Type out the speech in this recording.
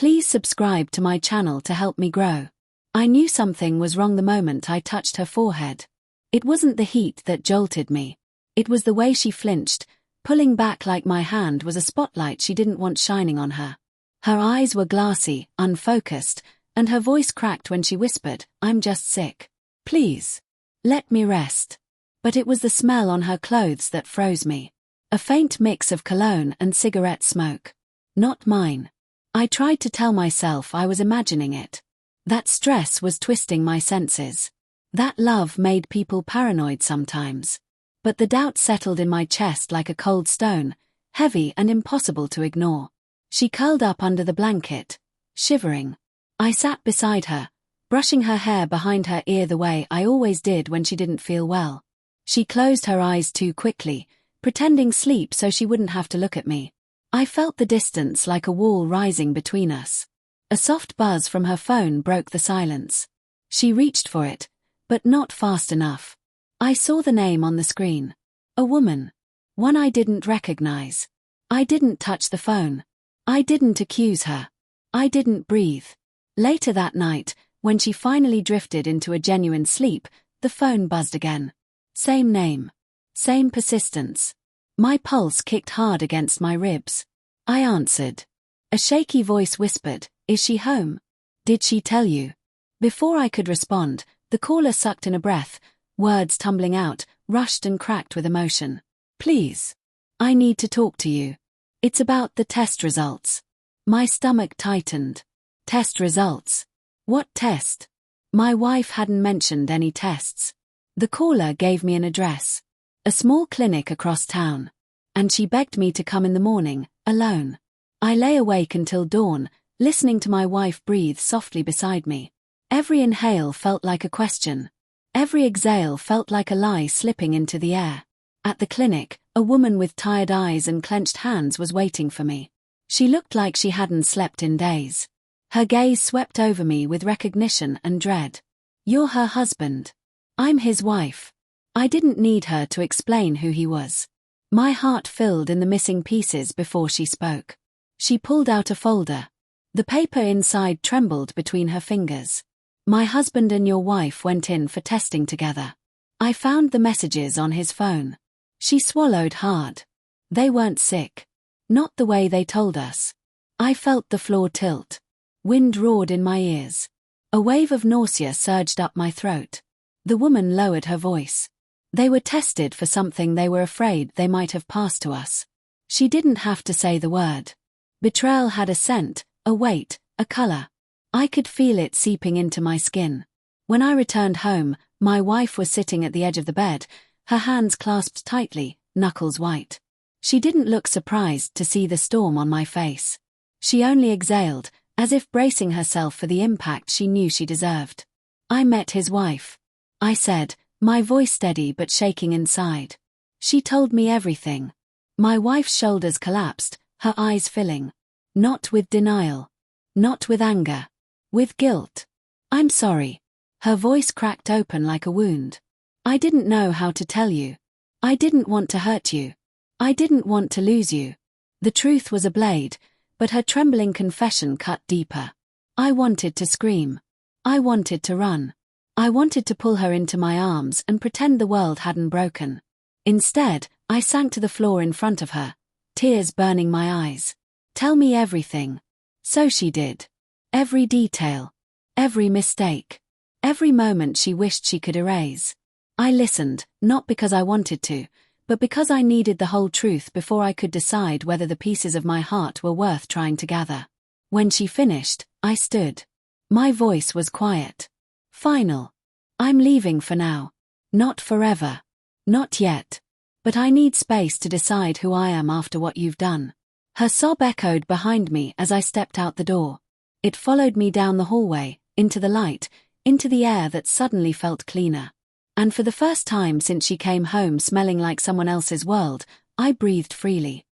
Please subscribe to my channel to help me grow. I knew something was wrong the moment I touched her forehead. It wasn't the heat that jolted me. It was the way she flinched, pulling back like my hand was a spotlight she didn't want shining on her. Her eyes were glassy, unfocused, and her voice cracked when she whispered, "I'm just sick. Please. Let me rest." But it was the smell on her clothes that froze me. A faint mix of cologne and cigarette smoke. Not mine. I tried to tell myself I was imagining it. That stress was twisting my senses. That love made people paranoid sometimes. But the doubt settled in my chest like a cold stone, heavy and impossible to ignore. She curled up under the blanket, shivering. I sat beside her, brushing her hair behind her ear the way I always did when she didn't feel well. She closed her eyes too quickly, pretending sleep so she wouldn't have to look at me. I felt the distance like a wall rising between us. A soft buzz from her phone broke the silence. She reached for it, but not fast enough. I saw the name on the screen. A woman. One I didn't recognize. I didn't touch the phone. I didn't accuse her. I didn't breathe. Later that night, when she finally drifted into a genuine sleep, the phone buzzed again. Same name. Same persistence. My pulse kicked hard against my ribs. I answered. A shaky voice whispered, "Is she home? Did she tell you?" Before I could respond, the caller sucked in a breath, words tumbling out, rushed and cracked with emotion. "Please. I need to talk to you. It's about the test results." My stomach tightened. Test results? What test? My wife hadn't mentioned any tests. The caller gave me an address. A small clinic across town. And she begged me to come in the morning, alone. I lay awake until dawn, listening to my wife breathe softly beside me. Every inhale felt like a question. Every exhale felt like a lie slipping into the air. At the clinic, a woman with tired eyes and clenched hands was waiting for me. She looked like she hadn't slept in days. Her gaze swept over me with recognition and dread. "You're her husband. I'm his wife." I didn't need her to explain who he was. My heart filled in the missing pieces before she spoke. She pulled out a folder. The paper inside trembled between her fingers. "My husband and your wife went in for testing together. I found the messages on his phone." She swallowed hard. "They weren't sick. Not the way they told us." I felt the floor tilt. Wind roared in my ears. A wave of nausea surged up my throat. The woman lowered her voice. "They were tested for something they were afraid they might have passed to us." She didn't have to say the word. Betrayal had a scent, a weight, a color. I could feel it seeping into my skin. When I returned home, my wife was sitting at the edge of the bed, her hands clasped tightly, knuckles white. She didn't look surprised to see the storm on my face. She only exhaled, as if bracing herself for the impact she knew she deserved. "I met his wife," I said, my voice steady but shaking inside. "She told me everything." My wife's shoulders collapsed, her eyes filling. Not with denial. Not with anger. With guilt. "I'm sorry." Her voice cracked open like a wound. "I didn't know how to tell you. I didn't want to hurt you. I didn't want to lose you." The truth was a blade, but her trembling confession cut deeper. I wanted to scream. I wanted to run. I wanted to pull her into my arms and pretend the world hadn't broken. Instead, I sank to the floor in front of her, tears burning my eyes. "Tell me everything." So she did. Every detail. Every mistake. Every moment she wished she could erase. I listened, not because I wanted to, but because I needed the whole truth before I could decide whether the pieces of my heart were worth trying to gather. When she finished, I stood. My voice was quiet. Final. "I'm leaving for now. Not forever. Not yet. But I need space to decide who I am after what you've done." Her sob echoed behind me as I stepped out the door. It followed me down the hallway, into the light, into the air that suddenly felt cleaner. And for the first time since she came home smelling like someone else's world, I breathed freely.